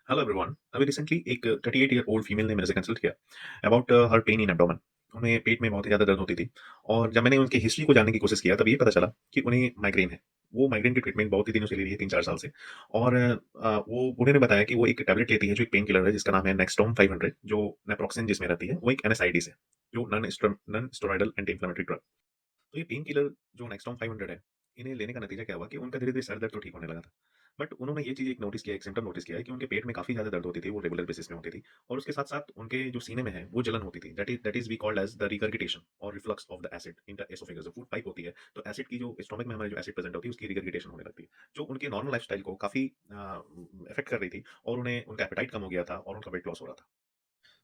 Hello everyone. अभी recently एक 38 year old female ने मेरे से कंसल्ट किया about her pain in abdomen. उन्हें पेट में बहुत ही ज़्यादा दर्द होती थी और जब मैंने उनकी हिस्ट्री को जानने की कोशिश किया तब ये पता चला कि उन्हें माइग्रेन है। वो माइग्रेन की ट्रीटमेंट बहुत ही दिनों से ले रही है, 3-4 साल से। और वो उन्होंने बताया कि वो एक टैबलेट लेती है जो एक पेन किलर है जिसका नाम है नेक्स्टोम 500, जो नेप्रोक्सेन जिसमें रहती है, वो एक एनएसआईडी है, जो non steroidal anti inflammatory drug. तो ये पेन किलर जो नेक्स्टोम 500 है, इन्हें लेने का नतीजा क्या हुआ कि उनका धीरे-धीरे सर दर्द तो ठीक होने लगा था। बट उन्होंने ये चीज़ एक नोटिस किया, एक सिम्पटम नोटिस किया है कि उनके पेट में काफ़ी ज़्यादा दर्द होती थी, वो रेगुलर बेसिस में होती थी। और उसके साथ-साथ उनके जो सीने में है, वो जलन होती थी। That is we called as the regurgitation और reflux of the acid in the oesophagus. जो फूड पाइप होती है, तो एसिड की जो स्टोमक में हमारे जो एसिड प्रेज़ेंट होती है, उसकी रिगर्गिटेशन होने लगती है, जो उनके नॉर्मल लाइफ़स्टाइल को काफ़ी इफ़ेक्ट कर रही थी और उन्हें उनका एपेटाइट कम हो गया था और उनका वेट लॉस हो रहा था।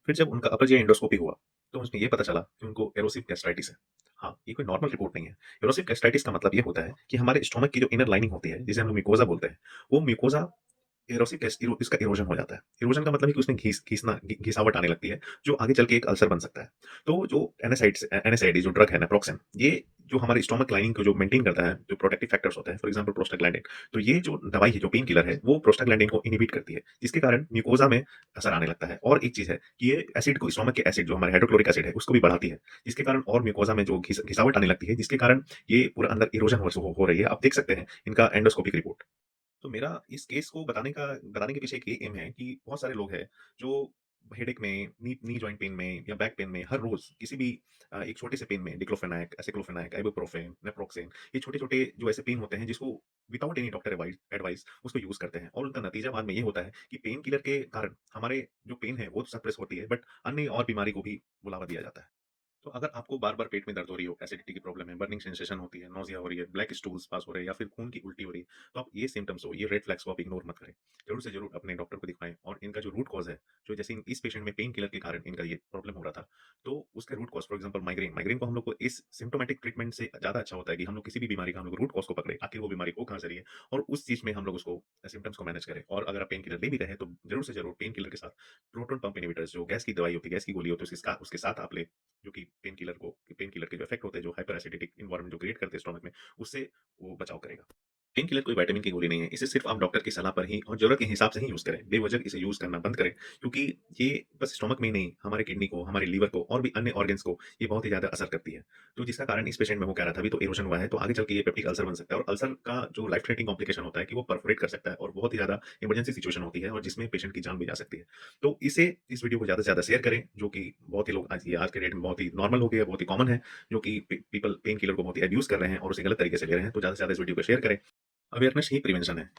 फिर जब उनका अपर जीआई एंडोस्कोपी हुआ, तो उसमें ये पता चला कि उनको एरोसिव गैस्ट्राइटिस है। हाँ, ये कोई नॉर्मल रिपोर्ट नहीं है। एरोसिव गैस्ट्राइटिस का मतलब ये होता है कि हमारे स्टोमक की जो इनर लाइनिंग होती है, जिसे हम लोग म्यूकोज़ा बोलते हैं, वो म्यूकोज़ा एरोसिव गैस इरो इसका इरोजन हो जाता है। इरोजन का मतलब है कि उसमें घिसावट आने लगती है, जो आगे चल के एक अल्सर बन सकता है। तो जो एनएसआईडी जो ड्रग है नेप्रोक्सेन, ये जो हमारे स्टोमक लाइनिंग को जो मेंटेन करता है, जो प्रोटेक्टिव फैक्टर्स होते हैं, फॉर एग्जांपल प्रोस्टाग्लैंडिन। तो ये जो दवाई है, जो पेन किलर है, वो प्रोस्टाग्लैंडिन को इनहिबिट करती है, जिसके कारण म्यूकोज़ा में असर आने लगता है। और एक चीज़ है कि ये एसिड को स्टोमक के एसिड जो हमारे हाइड्रोक्लोरिक एसिड है, उसको भी बढ़ाती है, जिसके कारण और म्यूकोज़ा में जो घिसावट आने लगती है, जिसके कारण ये पूरा अंदर इरोजन हो रही है। आप देख सकते हैं इनका एंडोस्कोपिक रिपोर्ट। तो मेरा इस केस को बताने के पीछे एक ये एम है कि बहुत सारे लोग हैं जो हेडेक में, नी नी जॉइंट पेन में या बैक पेन में हर रोज़ किसी भी एक छोटे से पेन में डिक्लोफेनाक, एसिक्लोफेनाक, इबुप्रोफेन, नेप्रोक्सेन, ये छोटे-छोटे जो ऐसे पेन होते हैं जिसको विदाउट एनी डॉक्टर एडवाइस उसको यूज़ करते हैं और उनका नतीजा बाद में ये होता है कि पेन किलर के कारण हमारे जो पेन है वो सप्रेस होती है, बट अन्य और बीमारी को भी बुलावा दिया जाता है। तो अगर आपको बार-बार पेट में दर्द हो रही हो, एसिडिटी की प्रॉब्लम है, बर्निंग सेंसेशन होती है, नौसिया हो रही है, ब्लैक स्टूल्स पास हो रहे हैं या फिर खून की उल्टी हो रही है, तो आप ये सिम्पटम्स हो, ये रेड फ्लैग्स को आप इग्नोर मत करें। ज़रूर से ज़रूर अपने डॉक्टर को दिखाएँ और इनका जो रूट कॉज़ है, जो जैसे इस पेशेंट में पेन किलर के कारण इनका ये प्रॉब्लम हो रहा था, तो उसका root cause for example migraine को हम लोग को इस सिम्प्टोमेटिक ट्रीटमेंट से ज़्यादा अच्छा होता है कि हम लोग किसी भी बीमारी का हम लोग रूट कॉज़ को पकड़ें, आखिर वो बीमारी हो कहाँ से रही है और उस चीज़ में हम लोग उसको सिम्पटम्स को मैनेज करें। और अगर आप पेन किलर ले भी रहे हैं, तो ज़रूर से ज़रूर पेन किलर के साथ प्रोटॉन पंप इन्हिबिटर्स जो गैस की दवाई होती है, गैस की गोली होती है, उसके साथ आप लें, जो कि पेन किलर के जो इफेक्ट होते हैं, जो हाइपर एसिडिक एनवायरनमेंट जो क्रिएट करते हैं स्टोमक में, उससे वो बचाव करेगा। पेन किलर कोई विटामिन की गोली नहीं है। इसे सिर्फ़ आप डॉक्टर की सलाह पर ही और ज़रूरत के हिसाब से ही यूज़ करें। बेवजह इसे यूज़ करना बंद करें, क्योंकि ये बस स्टोमक में ही नहीं, हमारे किडनी को, हमारे लीवर को और भी अन्य ऑर्गन्स को ये बहुत ही ज़्यादा असर करती है। तो जिसका कारण इस पेशेंट में वो कह रहा था, अभी तो इरोज़न हुआ है, तो आगे चल के ये पेप्टिक अल्सर बन सकता है और अल्सर का जो लाइफ थ्रेटनिंग कॉम्प्लिकेशन होता है कि वो परफोरेट कर सकता है और बहुत ही ज़्यादा इमरजेंसी सिचुएशन होती है और जिसमें पेशेंट की जान भी जा सकती है। तो इस वीडियो को ज़्यादा से ज़्यादा शेयर करें, जो कि बहुत ही लोग आज के डेट में बहुत ही नॉर्मल हो गया है, बहुत ही कॉमन है, जो कि पीपल पेन किलर को बहुत ही अब्यूज़ कर रहे हैं और उसे गलत तरीके से ले रहे हैं। तो ज़्यादा से ज़्यादा इस वीडियो को शेयर करें। अवेयरनेस ही प्रिवेंशन है।